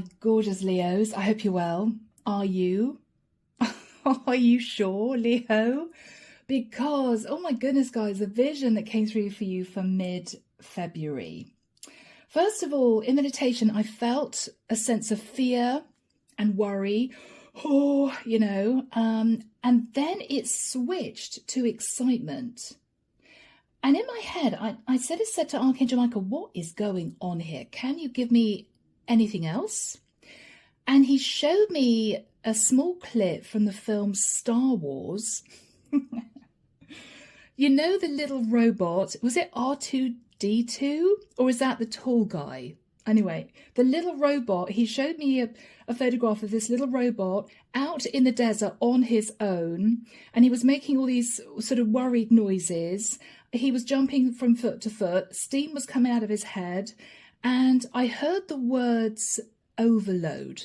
my gorgeous Leos. I hope you're well. Are you? Are you sure, Leo? Because, oh my goodness, guys, the vision that came through for you for mid-February. First of all, in meditation, I felt a sense of fear and worry. And then it switched to excitement. And in my head, I said to Archangel Michael, what is going on here? Can you give me anything else? And he showed me a small clip from the film Star Wars. You know the little robot, was it R2-D2 or is that the tall guy? Anyway, the little robot, he showed me a photograph of this little robot out in the desert on his own, and he was making all these sort of worried noises. He was jumping from foot to foot, steam was coming out of his head, and I heard the words overload.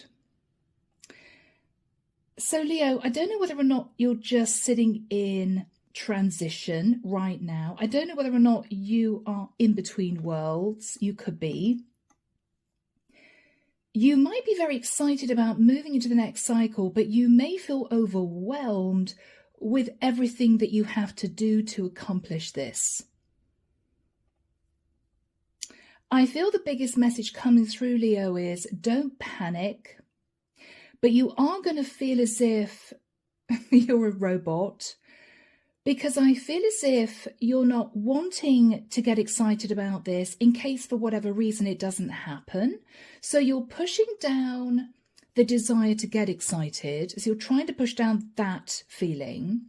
So Leo, I don't know whether or not you're just sitting in transition right now. I don't know whether or not you are in between worlds. You could be. You might be very excited about moving into the next cycle, but you may feel overwhelmed with everything that you have to do to accomplish this. I feel the biggest message coming through, Leo, is don't panic, but you are going to feel as if you're a robot, because I feel as if you're not wanting to get excited about this in case for whatever reason it doesn't happen. So you're pushing down the desire to get excited. So you're trying to push down that feeling,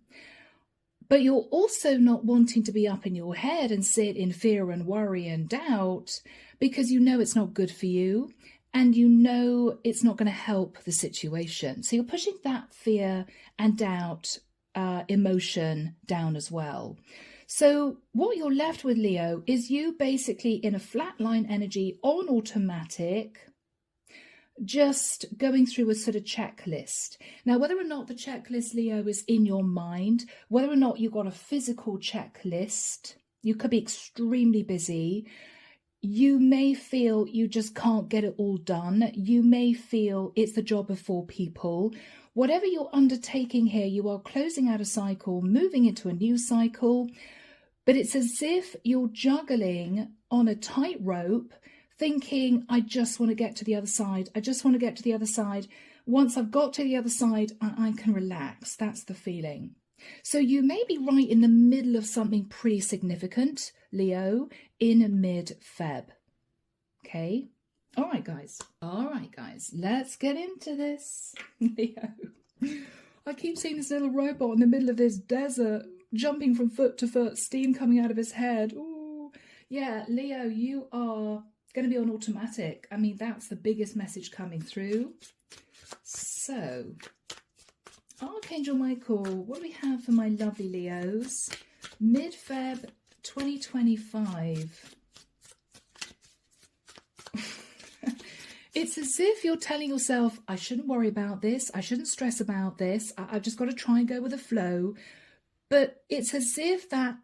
but you're also not wanting to be up in your head and sit in fear and worry and doubt, because you know it's not good for you and you know it's not going to help the situation. So you're pushing that fear and doubt emotion down as well. So what you're left with, Leo, is you basically in a flatline energy on automatic, just going through a sort of checklist. Now, whether or not the checklist, Leo, is in your mind, whether or not you've got a physical checklist, you could be extremely busy. You may feel you just can't get it all done. You may feel it's the job of 4 people. Whatever you're undertaking here, you are closing out a cycle, moving into a new cycle, but it's as if you're juggling on a tightrope, thinking, I just want to get to the other side. I just want to get to the other side. Once I've got to the other side, I can relax. That's the feeling. So you may be right in the middle of something pretty significant, Leo, in mid-Feb. Okay? All right, guys, let's get into this. Leo, I keep seeing this little robot in the middle of this desert, jumping from foot to foot, steam coming out of his head. Ooh, yeah, Leo, you are going to be on automatic. I mean, that's the biggest message coming through. So, Archangel Michael, what do we have for my lovely Leos? Mid-Feb 2025. It's as if you're telling yourself, I shouldn't worry about this. I shouldn't stress about this. I've just got to try and go with the flow. But it's as if that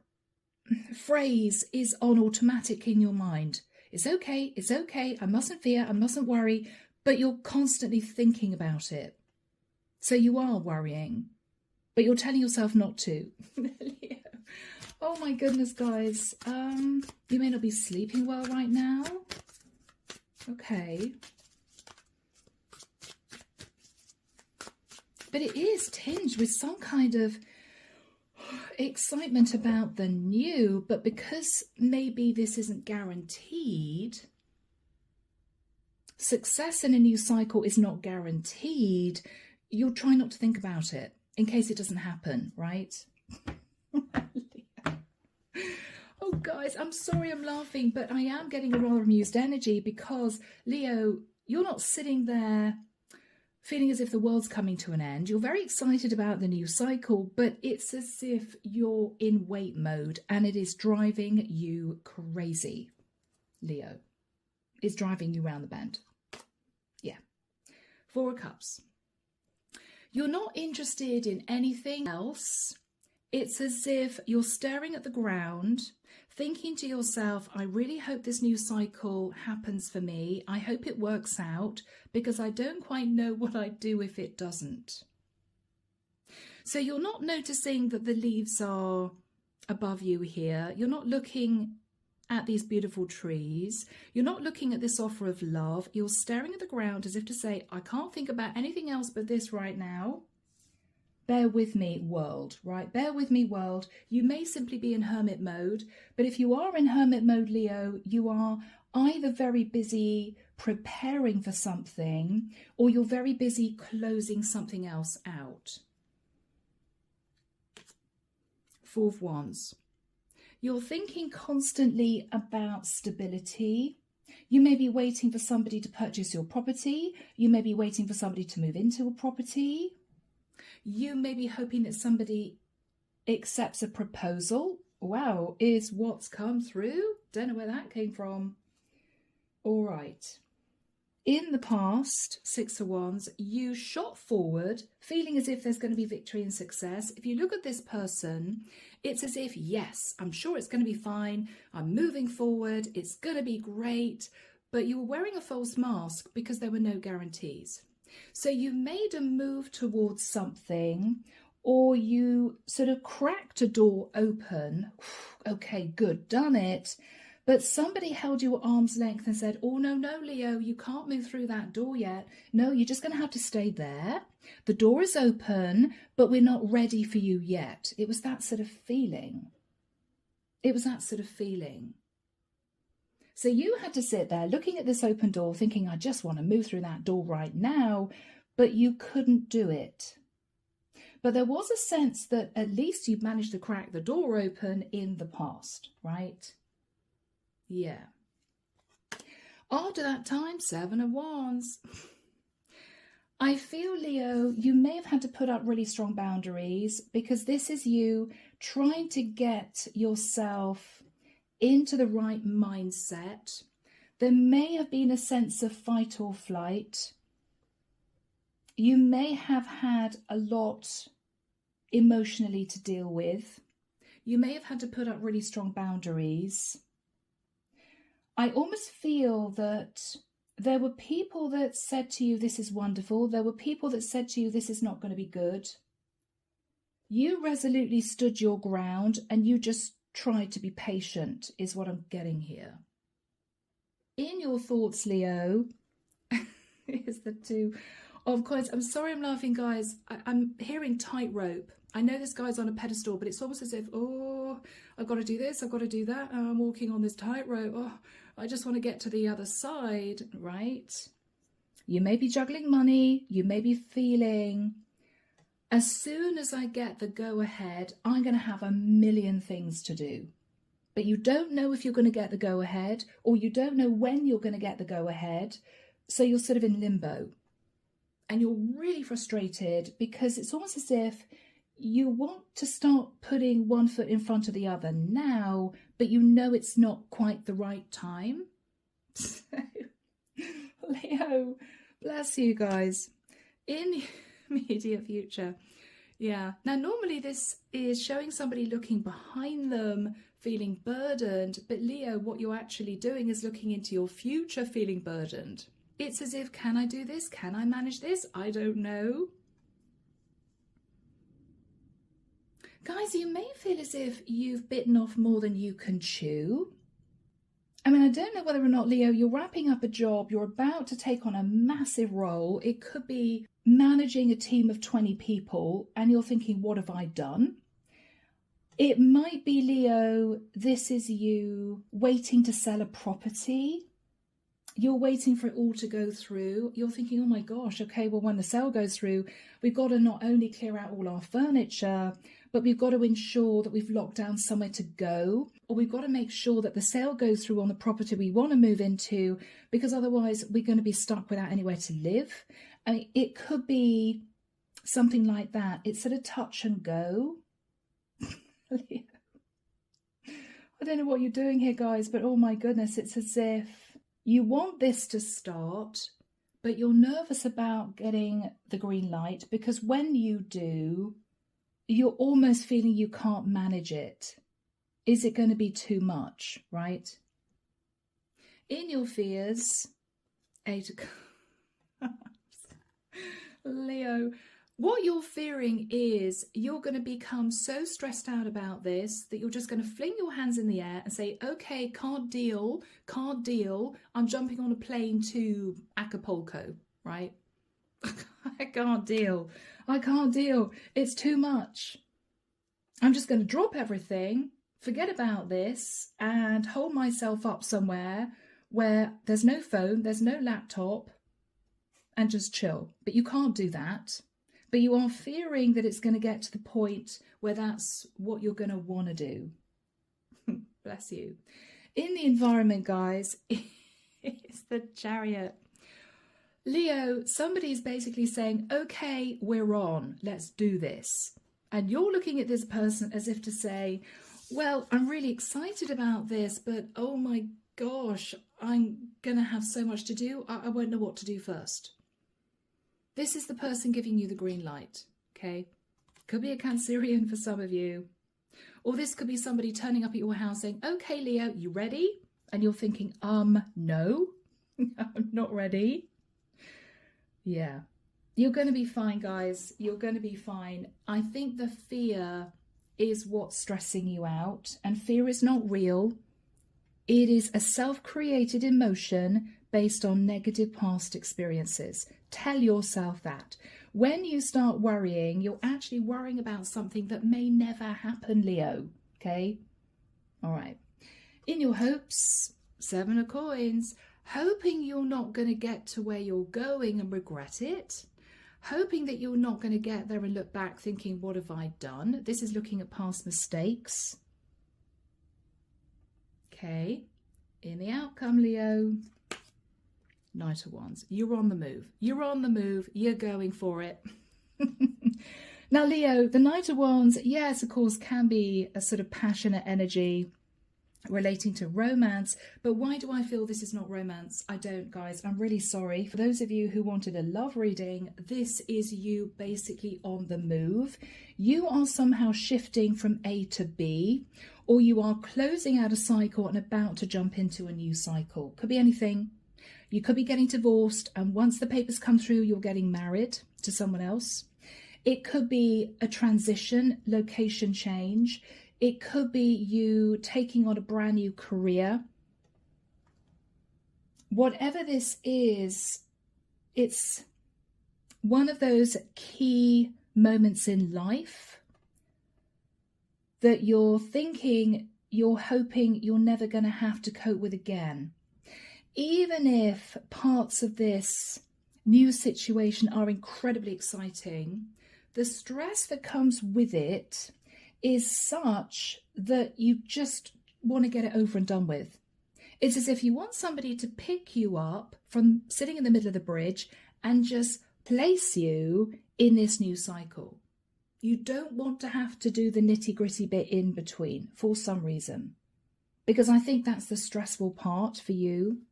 phrase is on automatic in your mind. It's okay. It's okay. I mustn't fear. I mustn't worry. But you're constantly thinking about it. So you are worrying, but you're telling yourself not to. Oh my goodness, guys. You may not be sleeping well right now. Okay. But it is tinged with some kind of excitement about the new, but because maybe this isn't guaranteed, success in a new cycle is not guaranteed, you'll try not to think about it in case it doesn't happen, right? Oh, guys, I'm sorry I'm laughing, but I am getting a rather amused energy because, Leo, you're not sitting there feeling as if the world's coming to an end. You're very excited about the new cycle, but it's as if you're in wait mode and it is driving you crazy, Leo. It's driving you round the bend. Yeah. 4 of Cups. You're not interested in anything else It's as if you're staring at the ground, thinking to yourself, I really hope this new cycle happens for me. I hope it works out, because I don't quite know what I'd do if it doesn't. So you're not noticing that the leaves are above you here. You're not looking at these beautiful trees. You're not looking at this offer of love. You're staring at the ground as if to say, I can't think about anything else but this right now. Bear with me, world, right? Bear with me, world. You may simply be in hermit mode, but if you are in hermit mode, Leo, you are either very busy preparing for something, or you're very busy closing something else out. Four of Wands. You're thinking constantly about stability. You may be waiting for somebody to purchase your property. You may be waiting for somebody to move into a property. You may be hoping that somebody accepts a proposal. Wow, is what's come through. Don't know where that came from. All right. In the past, Six of Wands, you shot forward, feeling as if there's going to be victory and success. If you look at this person, it's as if, yes, I'm sure it's going to be fine. I'm moving forward. It's going to be great. But you were wearing a false mask because there were no guarantees. So you made a move towards something, or you sort of cracked a door open. Okay, good, done it. But somebody held you at arm's length and said, oh, no, Leo, you can't move through that door yet. No, you're just going to have to stay there. The door is open, but we're not ready for you yet. It was that sort of feeling. It was that sort of feeling. So you had to sit there looking at this open door thinking, I just want to move through that door right now, but you couldn't do it. But there was a sense that at least you managed to crack the door open in the past, right? Yeah. After that time, Seven of Wands. I feel, Leo, you may have had to put up really strong boundaries, because this is you trying to get yourself into the right mindset. There may have been a sense of fight or flight. You may have had a lot emotionally to deal with. You may have had to put up really strong boundaries. I almost feel that there were people that said to you, this is wonderful. There were people that said to you, this is not going to be good. You resolutely stood your ground and you just tried to be patient, is what I'm getting here. In your thoughts, Leo, is the Two of Coins. I'm sorry I'm laughing, guys. I'm hearing tightrope. I know this guy's on a pedestal, but it's almost as if, oh, I've got to do this, I've got to do that. Oh, I'm walking on this tightrope. Oh, I just want to get to the other side, right? You may be juggling money. You may be feeling, as soon as I get the go-ahead, I'm going to have a million things to do. But you don't know if you're going to get the go-ahead, or you don't know when you're going to get the go-ahead. So you're sort of in limbo. And you're really frustrated because it's almost as if you want to start putting one foot in front of the other now, but you know it's not quite the right time. So, Leo, bless you guys. In immediate future. Yeah. Now, normally this is showing somebody looking behind them, feeling burdened. But Leo, what you're actually doing is looking into your future feeling burdened. It's as if, can I do this? Can I manage this? I don't know. Guys, you may feel as if you've bitten off more than you can chew. I mean, I don't know whether or not, Leo, you're wrapping up a job, you're about to take on a massive role. It could be managing a team of 20 people, and you're thinking, what have I done? It might be, Leo, this is you waiting to sell a property. You're waiting for it all to go through. You're thinking, oh my gosh, okay, well, when the sale goes through, we've got to not only clear out all our furniture, but we've got to ensure that we've locked down somewhere to go, or we've got to make sure that the sale goes through on the property we want to move into, because otherwise we're going to be stuck without anywhere to live. I mean, it could be something like that. It's sort of touch and go. I don't know what you're doing here, guys, but oh my goodness, it's as if you want this to start, but you're nervous about getting the green light, because when you do, you're almost feeling you can't manage it. Is it going to be too much, right? In your fears, Leo, what you're fearing is you're going to become so stressed out about this that you're just going to fling your hands in the air and say, okay, can't deal. I'm jumping on a plane to Acapulco, I can't deal. It's too much. I'm just going to drop everything, forget about this, and hold myself up somewhere where there's no phone, there's no laptop, and just chill. But you can't do that. But you are fearing that it's going to get to the point where that's what you're going to want to do. Bless you. In the environment, guys, it's the Chariot. Leo, somebody's basically saying, okay, we're on, let's do this. And you're looking at this person as if to say, well, I'm really excited about this, but oh my gosh, I'm going to have so much to do. I won't know what to do first. This is the person giving you the green light, okay? Could be a Cancerian for some of you. Or this could be somebody turning up at your house saying, okay, Leo, you ready? And you're thinking, no, I'm not ready. Yeah, you're going to be fine, guys. You're going to be fine. I think the fear is what's stressing you out, and fear is not real. It is a self-created emotion based on negative past experiences. Tell yourself that. When you start worrying, you're actually worrying about something that may never happen, Leo. Okay? All right. In your hopes, 7 of coins, hoping you're not going to get to where you're going and regret it. Hoping that you're not going to get there and look back thinking, what have I done? This is looking at past mistakes. Okay. In the outcome, Leo, Knight of Wands. You're on the move. You're on the move. You're going for it. Now, Leo, the Knight of Wands, yes, of course, can be a sort of passionate energy relating to romance, but why do I feel this is not romance? I don't, guys. I'm really sorry. For those of you who wanted a love reading, this is you basically on the move. You are somehow shifting from A to B, or you are closing out a cycle and about to jump into a new cycle. Could be anything. You could be getting divorced, and once the papers come through, you're getting married to someone else. It could be a transition, location change. It could be you taking on a brand new career. Whatever this is, it's one of those key moments in life that you're thinking, you're hoping you're never going to have to cope with again. Even if parts of this new situation are incredibly exciting, the stress that comes with it is such that you just want to get it over and done with. It's as if you want somebody to pick you up from sitting in the middle of the bridge and just place you in this new cycle. You don't want to have to do the nitty-gritty bit in between for some reason, because I think that's the stressful part for you.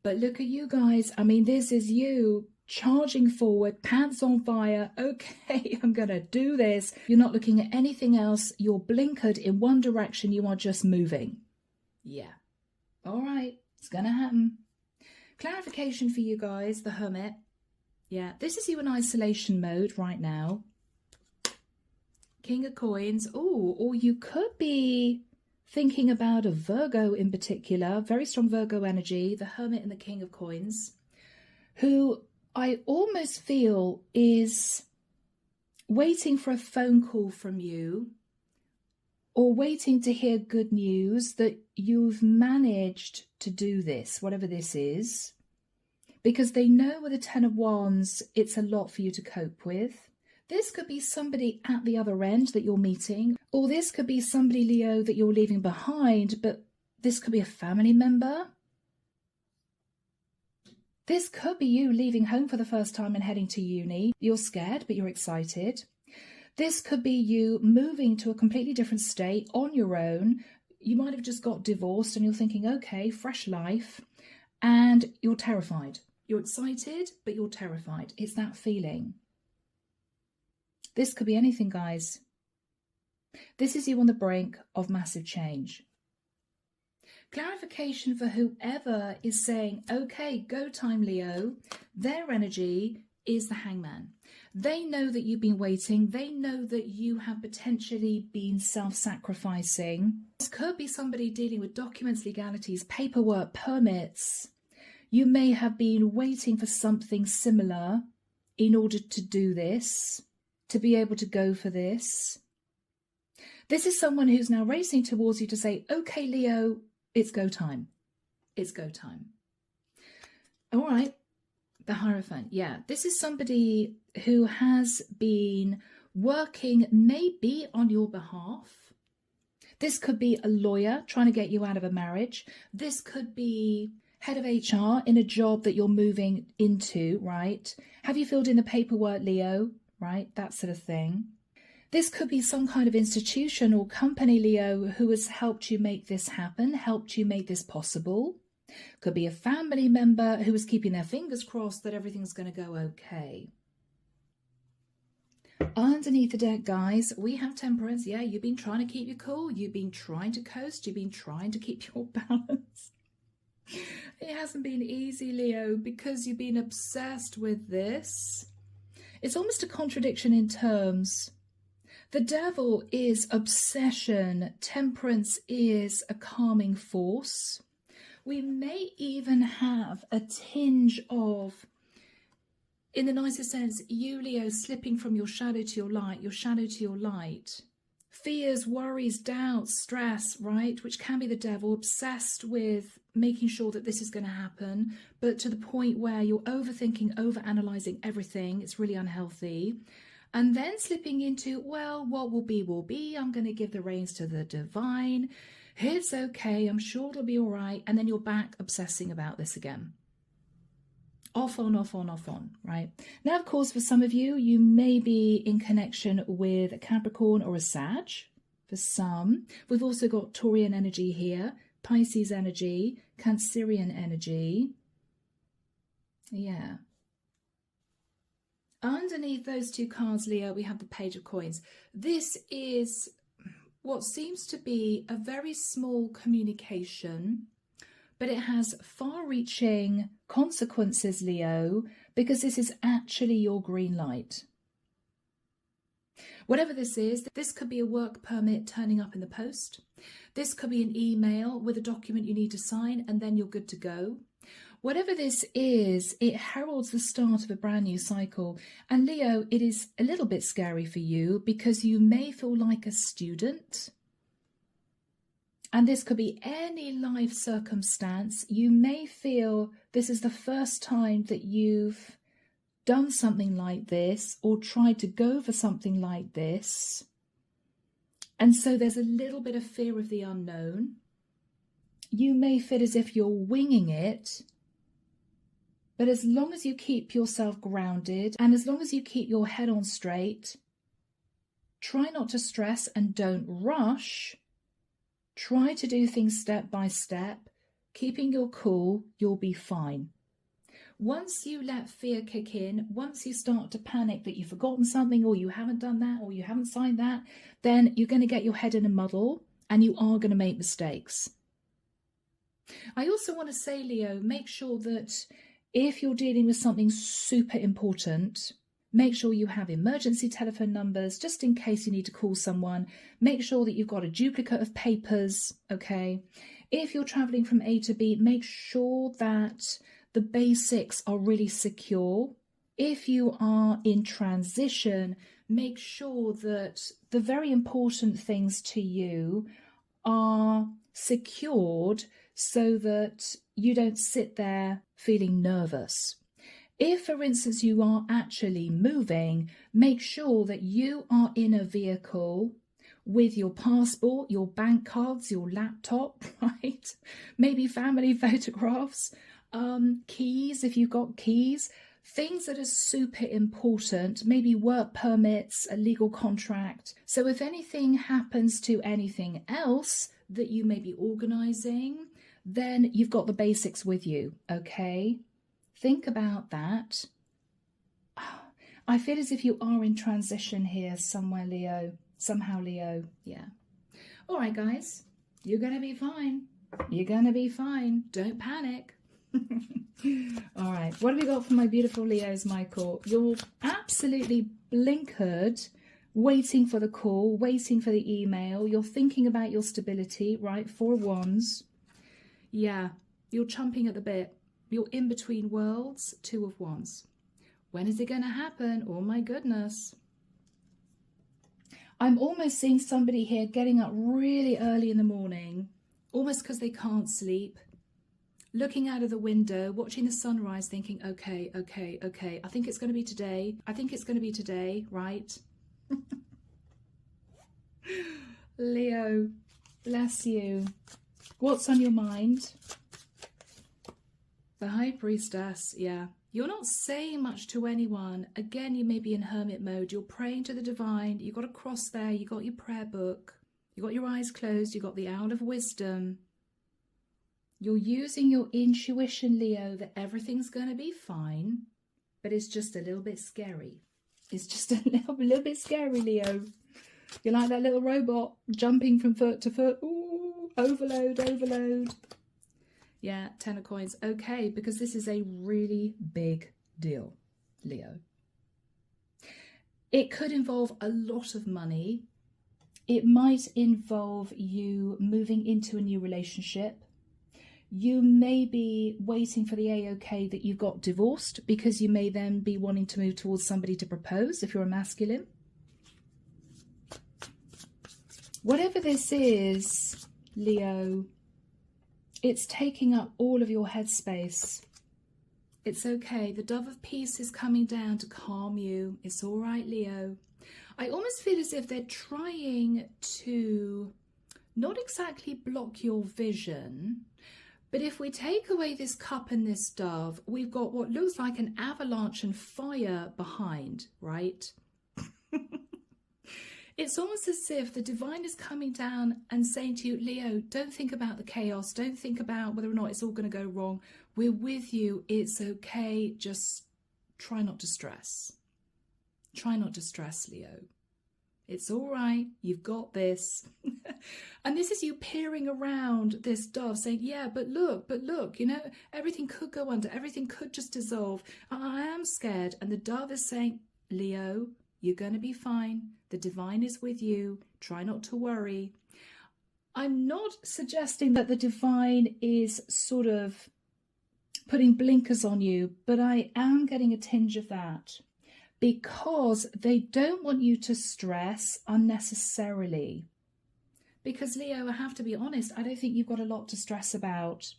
But look at you guys. I mean, this is you charging forward, pants on fire. Okay, I'm going to do this. You're not looking at anything else. You're blinkered in one direction. You are just moving. Yeah. All right. It's going to happen. Clarification for you guys, the Hermit. Yeah, this is you in isolation mode right now. King of Coins. Oh, or you could be thinking about a Virgo in particular. Very strong Virgo energy. The Hermit and the King of Coins. Who I almost feel is waiting for a phone call from you, or waiting to hear good news that you've managed to do this, whatever this is, because they know with the Ten of Wands, it's a lot for you to cope with. This could be somebody at the other end that you're meeting, or this could be somebody, Leo, that you're leaving behind, but this could be a family member. This could be you leaving home for the first time and heading to uni. You're scared, but you're excited. This could be you moving to a completely different state on your own. You might have just got divorced and you're thinking, okay, fresh life. And you're terrified. You're excited, but you're terrified. It's that feeling. This could be anything, guys. This is you on the brink of massive change. Clarification for whoever is saying, okay, go time, Leo. Their energy is the Hangman. They know that you've been waiting. They know that you have potentially been self-sacrificing. This could be somebody dealing with documents, legalities, paperwork, permits. You may have been waiting for something similar in order to do this, to be able to go for this. This is someone who's now racing towards you to say, okay, Leo, it's go time. It's go time. All right. The Hierophant. Yeah, this is somebody who has been working maybe on your behalf. This could be a lawyer trying to get you out of a marriage. This could be head of HR in a job that you're moving into, right? Have you filled in the paperwork, Leo? Right? That sort of thing. This could be some kind of institution or company, Leo, who has helped you make this happen, helped you make this possible. Could be a family member who is keeping their fingers crossed that everything's going to go okay. Underneath the deck, guys, we have Temperance. Yeah, you've been trying to keep your cool. You've been trying to coast. You've been trying to keep your balance. It hasn't been easy, Leo, because you've been obsessed with this. It's almost a contradiction in terms. The Devil is obsession. Temperance is a calming force. We may even have a tinge of, in the nicest sense, you, Leo, slipping from your shadow to your light, your shadow to your light. Fears, worries, doubts, stress, right? Which can be the Devil, obsessed with making sure that this is going to happen, but to the point where you're overthinking, overanalyzing everything. It's really unhealthy. And then slipping into, well, what will be, I'm going to give the reins to the divine. It's okay, I'm sure it'll be all right. And then you're back obsessing about this again. Off on, off on, off on, right? Now, of course, for some of you, you may be in connection with a Capricorn or a Sag. For some, we've also got Taurian energy here, Pisces energy, Cancerian energy. Yeah. Underneath those two cards, Leo, we have the Page of Coins. This is what seems to be a very small communication, but it has far-reaching consequences, Leo, because this is actually your green light. Whatever this is, this could be a work permit turning up in the post. This could be an email with a document you need to sign, and then you're good to go. Whatever this is, it heralds the start of a brand new cycle. And Leo, it is a little bit scary for you because you may feel like a student. And this could be any life circumstance. You may feel this is the first time that you've done something like this or tried to go for something like this. And so there's a little bit of fear of the unknown. You may feel as if you're winging it. But as long as you keep yourself grounded and as long as you keep your head on straight, try not to stress and don't rush. Try to do things step by step. Keeping your cool, you'll be fine. Once you let fear kick in, once you start to panic that you've forgotten something or you haven't done that or you haven't signed that, then you're going to get your head in a muddle and you are going to make mistakes. I also want to say, Leo, make sure that if you're dealing with something super important, make sure you have emergency telephone numbers just in case you need to call someone. Make sure that you've got a duplicate of papers, okay? If you're traveling from A to B, make sure that the basics are really secure. If you are in transition, make sure that the very important things to you are secured so that you don't sit there feeling nervous. If, for instance, you are actually moving, make sure that you are in a vehicle with your passport, your bank cards, your laptop, right? Maybe family photographs, keys, if you've got keys, things that are super important, maybe work permits, a legal contract. So if anything happens to anything else that you may be organising, then you've got the basics with you, okay? Think about that. I feel as if you are in transition here somewhere, Leo. Somehow, Leo. Yeah. All right, guys. You're going to be fine. You're going to be fine. Don't panic. All right. What have we got for my beautiful Leos, Michael? You're absolutely blinkered, waiting for the call, waiting for the email. You're thinking about your stability, right? 4 of Wands. Yeah. You're chomping at the bit. You're in between worlds. 2 of Wands. When is it going to happen? Oh my goodness. I'm almost seeing somebody here getting up really early in the morning, almost because they can't sleep, looking out of the window, watching the sunrise, thinking, okay, okay, okay, I think it's going to be today. I think it's going to be today, right? Leo, bless you. What's on your mind? The High Priestess, yeah. You're not saying much to anyone. Again, you may be in hermit mode. You're praying to the divine. You've got a cross there. You've got your prayer book. You've got your eyes closed. You've got the Owl of Wisdom. You're using your intuition, Leo, that everything's going to be fine, but it's just a little bit scary. It's just a little bit scary, Leo. You're like that little robot jumping from foot to foot. Ooh, overload, overload. Yeah, 10 of coins. Okay, because this is a really big deal, Leo. It could involve a lot of money. It might involve you moving into a new relationship. You may be waiting for the A-OK that you got divorced, because you may then be wanting to move towards somebody to propose if you're a masculine. Whatever this is, Leo, it's taking up all of your headspace. It's okay. The dove of peace is coming down to calm you. It's all right, Leo. I almost feel as if they're trying to not exactly block your vision, but if we take away this cup and this dove, we've got what looks like an avalanche and fire behind, right? It's almost as if the divine is coming down and saying to you, Leo, don't think about the chaos. Don't think about whether or not it's all going to go wrong. We're with you. It's okay. Just try not to stress. Try not to stress, Leo. It's all right. You've got this. And this is you peering around this dove saying, yeah, but look, you know, everything could go under. Everything could just dissolve. I am scared. And the dove is saying, Leo, you're going to be fine. The divine is with you. Try not to worry. I'm not suggesting that the divine is sort of putting blinkers on you, but I am getting a tinge of that, because they don't want you to stress unnecessarily. Because, Leo, I have to be honest, I don't think you've got a lot to stress about.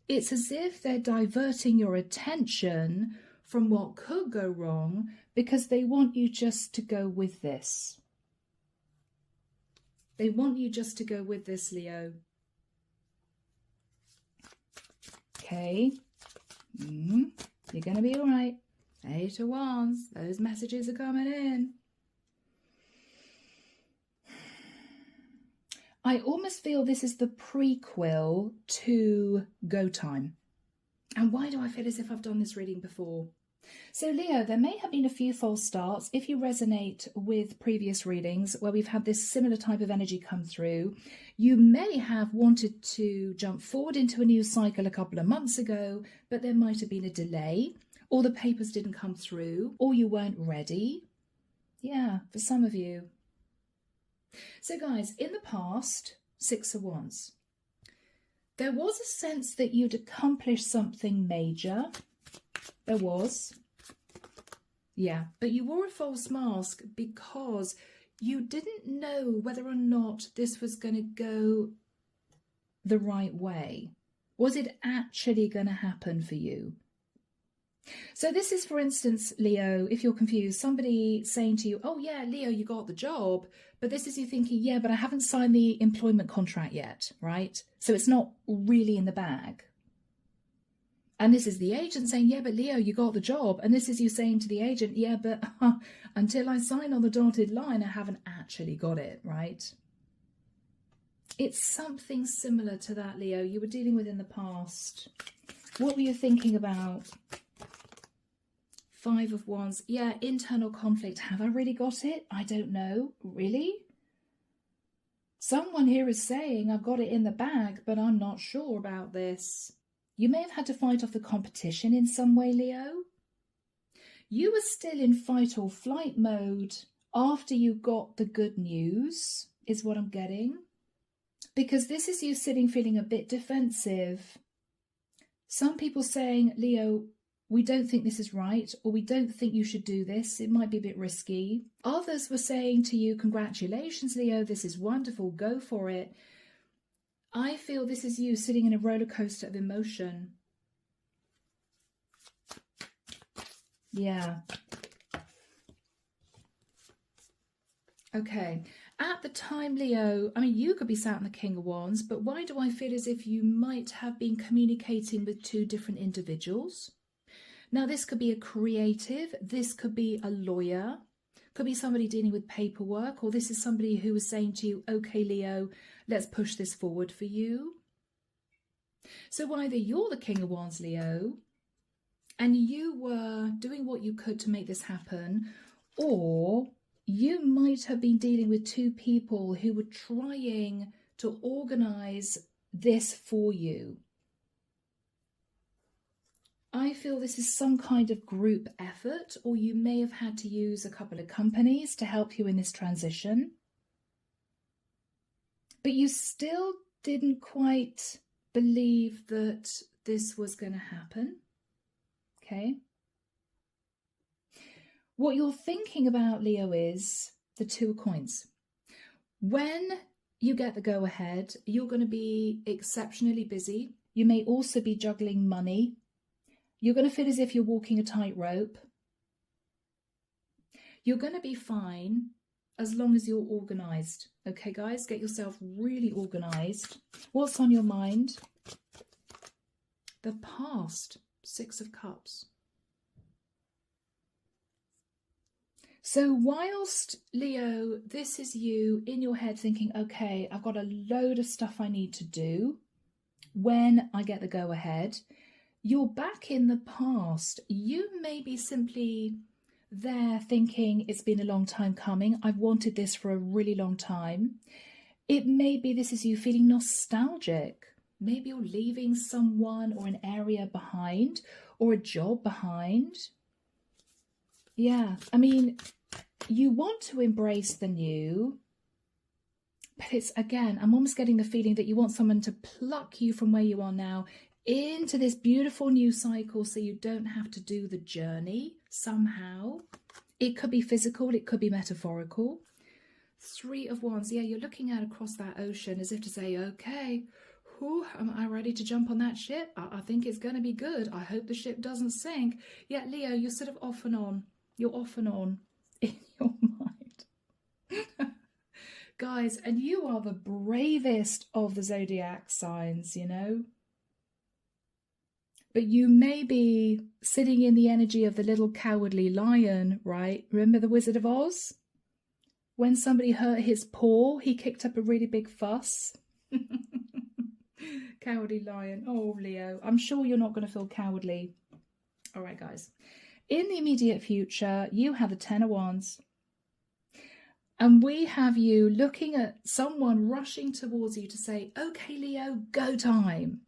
It's as if they're diverting your attention from what could go wrong, because they want you just to go with this. They want you just to go with this, Leo. Okay. You're going to be all right. 8 of Wands. Those messages are coming in. I almost feel this is the prequel to Go Time. And why do I feel as if I've done this reading before? So, Leo, there may have been a few false starts. If you resonate with previous readings where we've had this similar type of energy come through, you may have wanted to jump forward into a new cycle a couple of months ago, but there might have been a delay, or the papers didn't come through, or you weren't ready. Yeah, for some of you. So, guys, in the past, 6 of Wands, there was a sense that you'd accomplished something major. There was. Yeah, but you wore a false mask because you didn't know whether or not this was going to go the right way. Was it actually going to happen for you? So this is, for instance, Leo, if you're confused, somebody saying to you, oh yeah, Leo, you got the job, but this is you thinking, yeah, but I haven't signed the employment contract yet, right? So it's not really in the bag. And this is the agent saying, yeah, but Leo, you got the job. And this is you saying to the agent, yeah, but until I sign on the dotted line, I haven't actually got it, right? It's something similar to that, Leo, you were dealing with in the past. What were you thinking about? 5 of Wands. Yeah, internal conflict. Have I really got it? I don't know. Really? Someone here is saying I've got it in the bag, but I'm not sure about this. You may have had to fight off the competition in some way, Leo. You were still in fight or flight mode after you got the good news, is what I'm getting. Because this is you sitting feeling a bit defensive. Some people saying, Leo, we don't think this is right, or we don't think you should do this. It might be a bit risky. Others were saying to you, congratulations, Leo, this is wonderful, go for it. I feel this is you sitting in a roller coaster of emotion. Yeah. Okay. At the time, Leo, I mean, you could be sat in the King of Wands, but why do I feel as if you might have been communicating with 2 different individuals? Now, this could be a creative, this could be a lawyer, could be somebody dealing with paperwork, or this is somebody who was saying to you, okay, Leo, let's push this forward for you. So either you're the King of Wands, Leo, and you were doing what you could to make this happen, or you might have been dealing with 2 people who were trying to organize this for you. I feel this is some kind of group effort, or you may have had to use a couple of companies to help you in this transition. But you still didn't quite believe that this was going to happen. Okay. What you're thinking about, Leo, is the 2 of coins. When you get the go-ahead, you're going to be exceptionally busy. You may also be juggling money. You're going to feel as if you're walking a tightrope. You're going to be fine as long as you're organised. Okay, guys, get yourself really organised. What's on your mind? The past, 6 of Cups. So whilst, Leo, this is you in your head thinking, okay, I've got a load of stuff I need to do when I get the go-ahead, you're back in the past. You may be simply there thinking it's been a long time coming. I've wanted this for a really long time. It may be this is you feeling nostalgic. Maybe you're leaving someone or an area behind or a job behind. Yeah, I mean, you want to embrace the new, but it's, again, I'm almost getting the feeling that you want someone to pluck you from where you are now into this beautiful new cycle so you don't have to do the journey somehow. It could be physical, it could be metaphorical. 3 of Wands, yeah, you're looking out across that ocean as if to say, okay, whew, am I ready to jump on that ship? I think it's going to be good. I hope the ship doesn't sink. Yeah, Leo, you're sort of off and on. You're off and on in your mind. Guys, and you are the bravest of the zodiac signs, you know. But you may be sitting in the energy of the little cowardly lion, right? Remember the Wizard of Oz? When somebody hurt his paw, he kicked up a really big fuss. Cowardly lion. Oh, Leo, I'm sure you're not going to feel cowardly. All right, guys. In the immediate future, you have the 10 of Wands. And we have you looking at someone rushing towards you to say, okay, Leo, go time.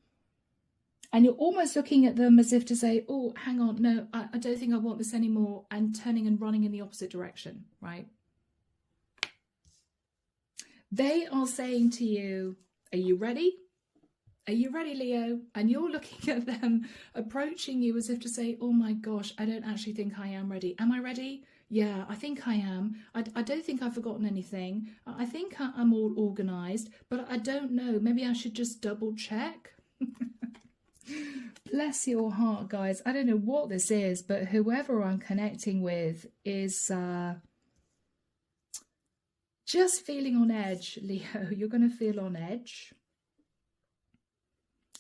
And you're almost looking at them as if to say, oh, hang on, no, I don't think I want this anymore, and turning and running in the opposite direction, right? They are saying to you, are you ready? Are you ready, Leo? And you're looking at them, approaching you as if to say, oh my gosh, I don't actually think I am ready. Am I ready? Yeah, I think I am. I don't think I've forgotten anything. I think I'm all organised, but I don't know. Maybe I should just double check. Bless your heart, guys. I don't know what this is, but whoever I'm connecting with is just feeling on edge, Leo. You're going to feel on edge.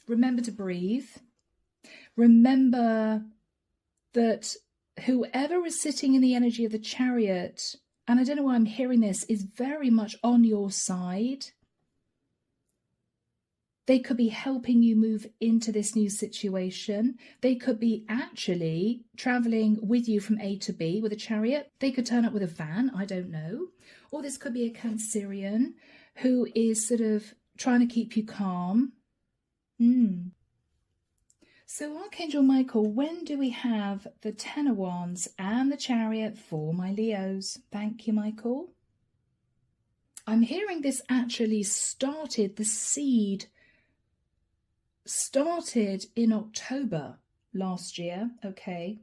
Remember to breathe. Remember that whoever is sitting in the energy of the Chariot, and I don't know why I'm hearing this, is very much on your side. They could be helping you move into this new situation. They could be actually traveling with you from A to B with a chariot. They could turn up with a van, I don't know. Or this could be a Cancerian who is sort of trying to keep you calm. So Archangel Michael, when do we have the Ten of Wands and the Chariot for my Leos? Thank you, Michael. I'm hearing this actually started, the seed started in October last year, okay?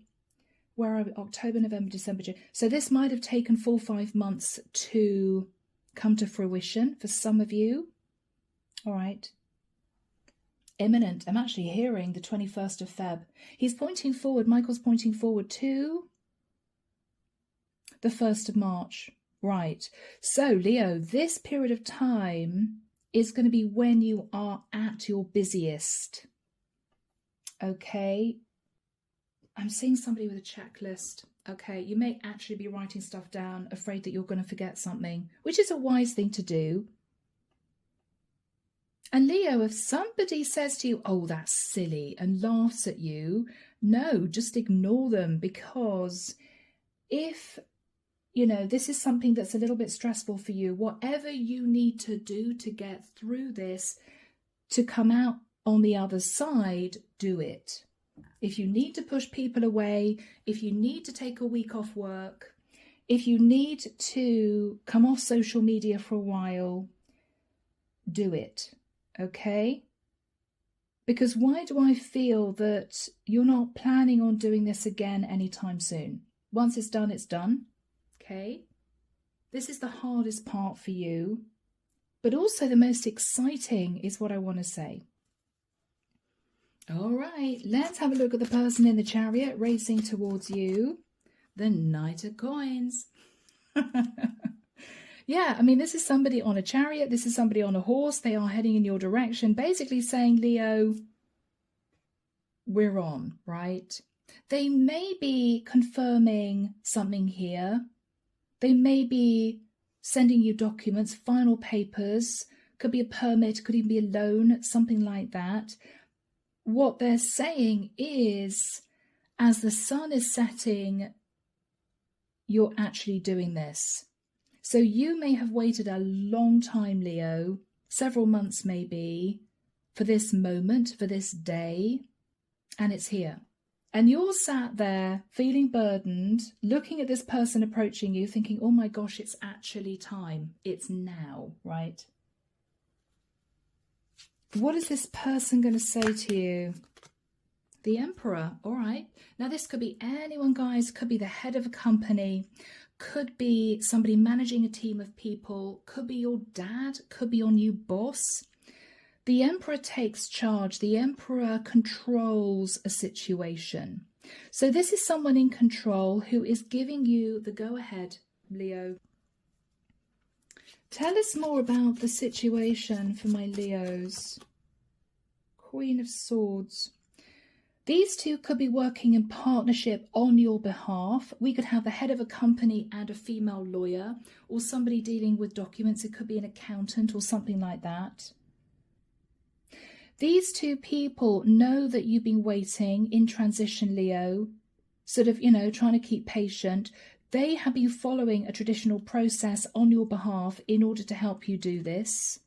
Where are we? October, November, December, January. So this might have taken 4 or 5 months to come to fruition for some of you. All right. Imminent. I'm actually hearing the 21st of Feb. He's pointing forward. Michael's pointing forward to the 1st of March. Right. So, Leo, this period of time is going to be when you are at your busiest. Okay. I'm seeing somebody with a checklist. Okay. You may actually be writing stuff down, afraid that you're going to forget something, which is a wise thing to do. And Leo, if somebody says to you, oh, that's silly, and laughs at you, no, just ignore them, because if, you know, this is something that's a little bit stressful for you, whatever you need to do to get through this, to come out on the other side, do it. If you need to push people away, if you need to take a week off work, if you need to come off social media for a while, do it. Okay? Because why do I feel that you're not planning on doing this again anytime soon? Once it's done, it's done. Okay? This is the hardest part for you, but also the most exciting is what I want to say. All right, let's have a look at the person in the chariot racing towards you. The Knight of Coins. Yeah, I mean, this is somebody on a chariot. This is somebody on a horse. They are heading in your direction, basically saying, Leo, we're on, right? They may be confirming something here. They may be sending you documents, final papers. Could be a permit, could even be a loan, something like that. What they're saying is, as the sun is setting, you're actually doing this. So you may have waited a long time, Leo, several months maybe, for this moment, for this day, and it's here. And you're sat there feeling burdened, looking at this person approaching you, thinking, oh my gosh, it's actually time. It's now, right? What is this person going to say to you? The Emperor. All right. Now, this could be anyone, guys. Could be the head of a company. Could be somebody managing a team of people. Could be your dad. Could be your new boss. The Emperor takes charge. The Emperor controls a situation. So this is someone in control who is giving you the go-ahead, Leo. Tell us more about the situation for my Leos. Queen of Swords. These two could be working in partnership on your behalf. We could have the head of a company and a female lawyer, or somebody dealing with documents. It could be an accountant or something like that. These two people know that you've been waiting in transition, Leo, sort of, you know, trying to keep patient. They have been following a traditional process on your behalf in order to help you do this.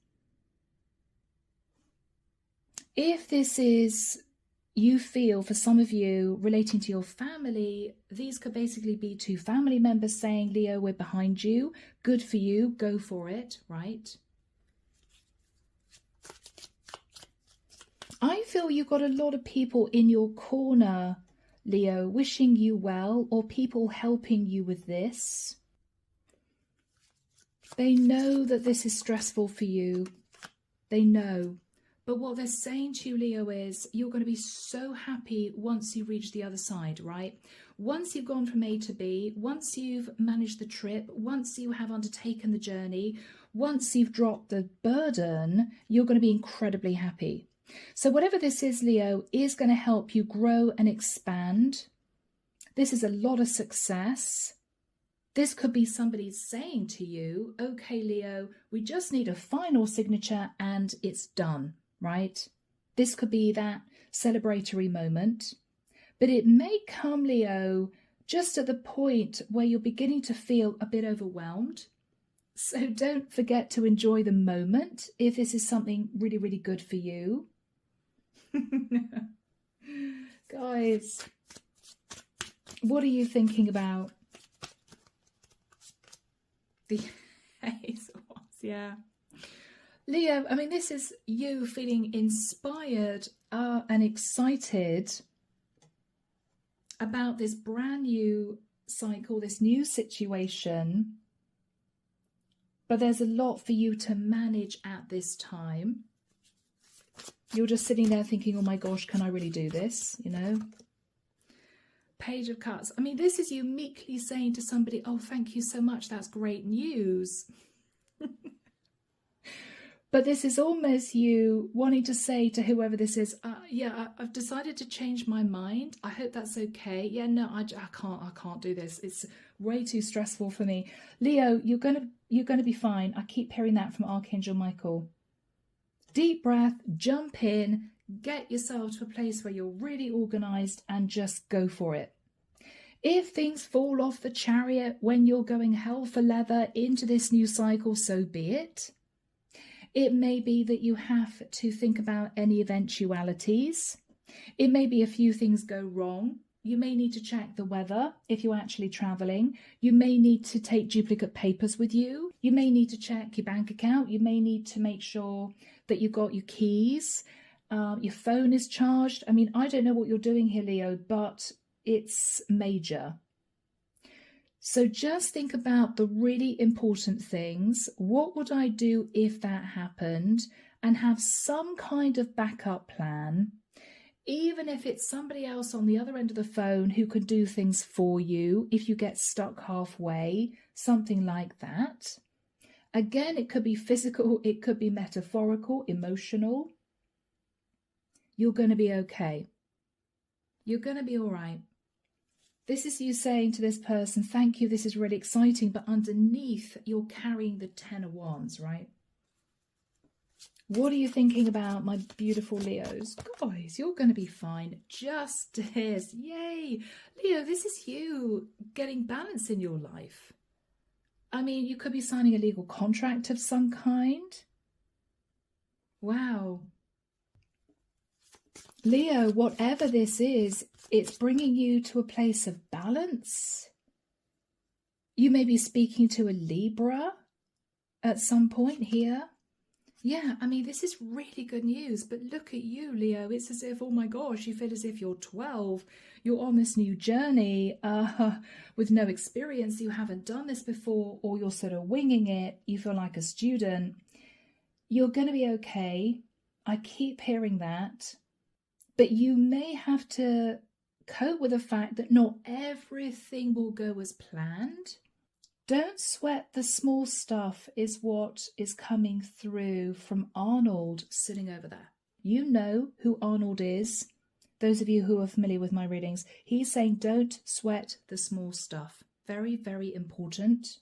If this is, you feel, for some of you, relating to your family, these could basically be two family members saying, Leo, we're behind you. Good for you. Go for it, right? I feel you've got a lot of people in your corner, Leo, wishing you well, or people helping you with this. They know that this is stressful for you. They know. But what they're saying to you, Leo, is you're going to be so happy once you reach the other side, right? Once you've gone from A to B, once you've managed the trip, once you have undertaken the journey, once you've dropped the burden, you're going to be incredibly happy. So whatever this is, Leo, is going to help you grow and expand. This is a lot of success. This could be somebody saying to you, okay, Leo, we just need a final signature and it's done. right? This could be that celebratory moment, but it may come, Leo, just at the point where you're beginning to feel a bit overwhelmed. So don't forget to enjoy the moment if this is something really, really good for you. Guys, what are you thinking about? The Ace of Wands, yeah. Leo, I mean, this is you feeling inspired and excited about this brand new cycle, this new situation. But there's a lot for you to manage at this time. You're just sitting there thinking, oh my gosh, can I really do this? You know? Page of Cups. I mean, this is you meekly saying to somebody, oh, thank you so much. That's great news. But this is almost you wanting to say to whoever this is, yeah, I've decided to change my mind. I hope that's okay. Yeah, no, I can't do this. It's way too stressful for me. Leo, you're gonna be fine. I keep hearing that from Archangel Michael. Deep breath, jump in, get yourself to a place where you're really organized and just go for it. If things fall off the chariot when you're going hell for leather into this new cycle, so be it. It may be that you have to think about any eventualities. It may be a few things go wrong. You may need to check the weather if you're actually traveling. You may need to take duplicate papers with you. You may need to check your bank account. You may need to make sure that you've got your keys. Your phone is charged. I mean, I don't know what you're doing here, Leo, but it's major. So just think about the really important things. What would I do if that happened? And have some kind of backup plan, even if it's somebody else on the other end of the phone who can do things for you if you get stuck halfway, something like that. Again, it could be physical, it could be metaphorical, emotional. You're going to be okay. You're going to be all right. This is you saying to this person, thank you, this is really exciting, but underneath you're carrying the 10 of Wands, right? What are you thinking about, my beautiful Leos? Guys, you're going to be fine. Justice, yay. Leo, this is you getting balance in your life. I mean, you could be signing a legal contract of some kind. Wow. Leo, whatever this is, it's bringing you to a place of balance. You may be speaking to a Libra at some point here. Yeah, I mean, this is really good news, but look at you, Leo. It's as if, oh my gosh, you feel as if you're 12. You're on this new journey with no experience. You haven't done this before, or you're sort of winging it. You feel like a student. You're going to be okay. I keep hearing that. But you may have to cope with the fact that not everything will go as planned. Don't sweat the small stuff is what is coming through from Arnold sitting over there. You know who Arnold is. Those of you who are familiar with my readings, he's saying don't sweat the small stuff. Very, very important.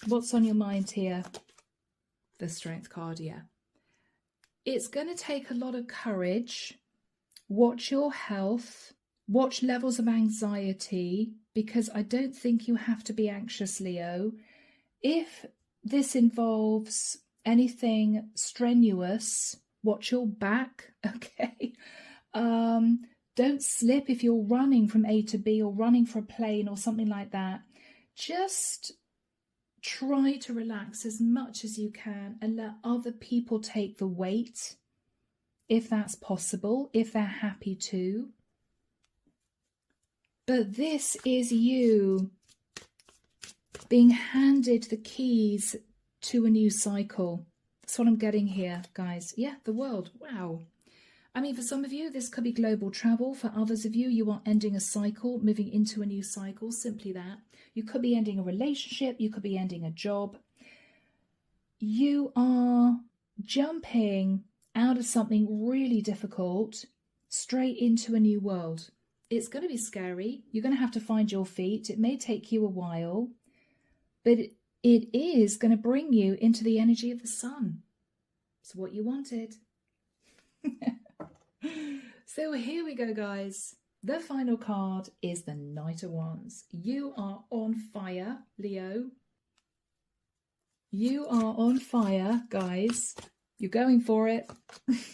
What's on your mind here? The Strength card, yeah. It's going to take a lot of courage. Watch your health. Watch levels of anxiety, because I don't think you have to be anxious, Leo. If this involves anything strenuous, watch your back, okay? Don't slip if you're running from A to B or running for a plane or something like that. Just try to relax as much as you can and let other people take the weight, if that's possible, if they're happy to. But this is you being handed the keys to a new cycle. That's what I'm getting here, guys. Yeah, the world. Wow. I mean, for some of you, this could be global travel. For others of you, you are ending a cycle, moving into a new cycle, simply that. You could be ending a relationship. You could be ending a job. You are jumping out of something really difficult straight into a new world. It's going to be scary. You're going to have to find your feet. It may take you a while, but it is going to bring you into the energy of the sun. It's what you wanted. So here we go, guys. The final card is the Knight of Wands. You are on fire, Leo. You are on fire, guys. You're going for it.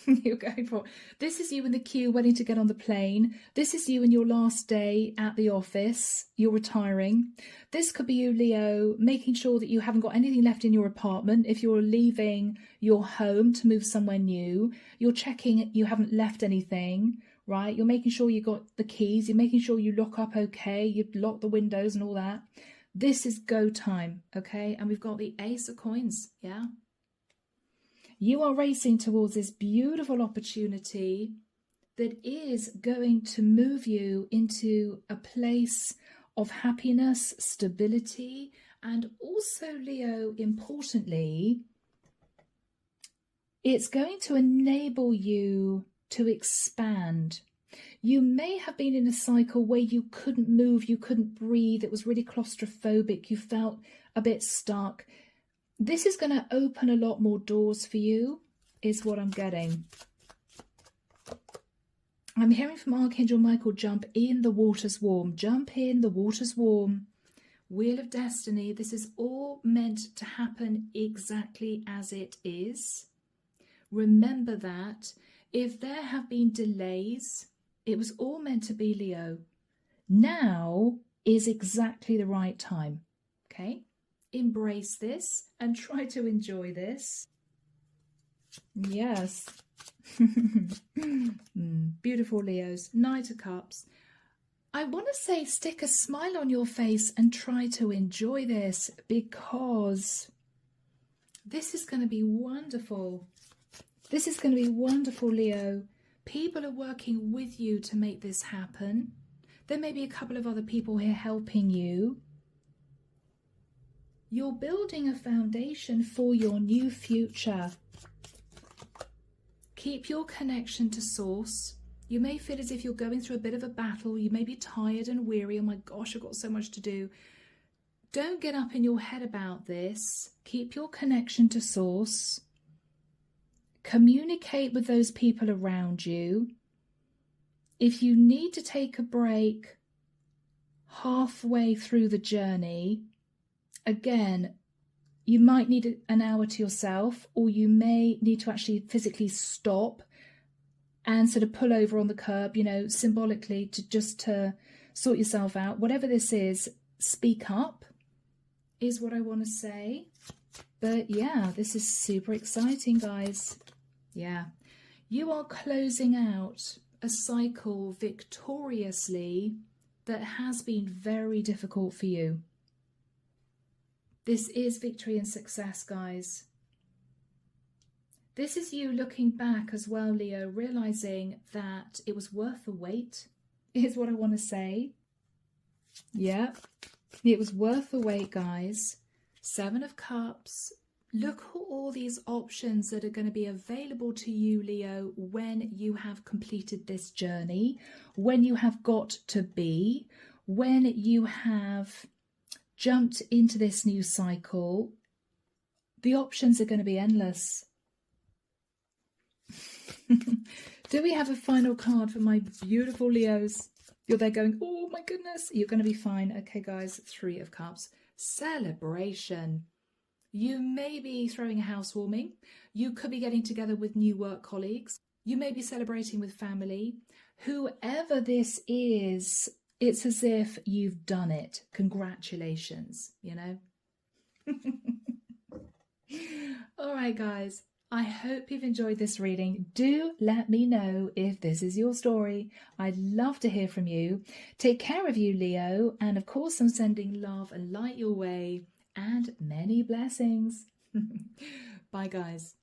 You're going for it. This is you in the queue waiting to get on the plane. This is you in your last day at the office. You're retiring. This could be you, Leo, making sure that you haven't got anything left in your apartment. If you're leaving your home to move somewhere new, you're checking you haven't left anything, right? You're making sure you got the keys. You're making sure you lock up okay. You lock the windows and all that. This is go time, okay? And we've got the Ace of Coins, yeah? You are racing towards this beautiful opportunity that is going to move you into a place of happiness, stability, and also, Leo, importantly, it's going to enable you to expand. You may have been in a cycle where you couldn't move, you couldn't breathe, it was really claustrophobic, you felt a bit stuck. This is going to open a lot more doors for you, is what I'm getting. I'm hearing from Archangel Michael, jump in, the water's warm. Jump in, the water's warm. Wheel of Destiny, this is all meant to happen exactly as it is. Remember that. If there have been delays, it was all meant to be, Leo. Now is exactly the right time, okay? Embrace this and try to enjoy this. Yes. Beautiful, Leos. Knight of Cups. I want to say stick a smile on your face and try to enjoy this, because this is going to be wonderful. This is going to be wonderful, Leo. People are working with you to make this happen. There may be a couple of other people here helping you. You're building a foundation for your new future. Keep your connection to Source. You may feel as if you're going through a bit of a battle. You may be tired and weary. Oh my gosh, I've got so much to do. Don't get up in your head about this. Keep your connection to Source. Communicate with those people around you. If you need to take a break halfway through the journey, again, you might need an hour to yourself, or you may need to actually physically stop and sort of pull over on the curb, you know, symbolically to sort yourself out. Whatever this is, speak up is what I want to say. But yeah, this is super exciting, guys. Yeah, you are closing out a cycle victoriously that has been very difficult for you. This is victory and success, guys. This is you looking back as well, Leo, realizing that it was worth the wait, is what I want to say. Yeah, it was worth the wait, guys. 7 of Cups. Look at all these options that are going to be available to you, Leo, when you have completed this journey, when you have got to be, when you have jumped into this new cycle. The options are going to be endless. Do we have a final card for my beautiful Leos? You're there going, oh my goodness, you're going to be fine. Okay, guys, 3 of Cups. Celebration. You may be throwing a housewarming. You could be getting together with new work colleagues. You may be celebrating with family. Whoever this is, it's as if you've done it. Congratulations, you know. All right, guys. I hope you've enjoyed this reading. Do let me know if this is your story. I'd love to hear from you. Take care of you, Leo. And of course, I'm sending love and light your way and many blessings. Bye, guys.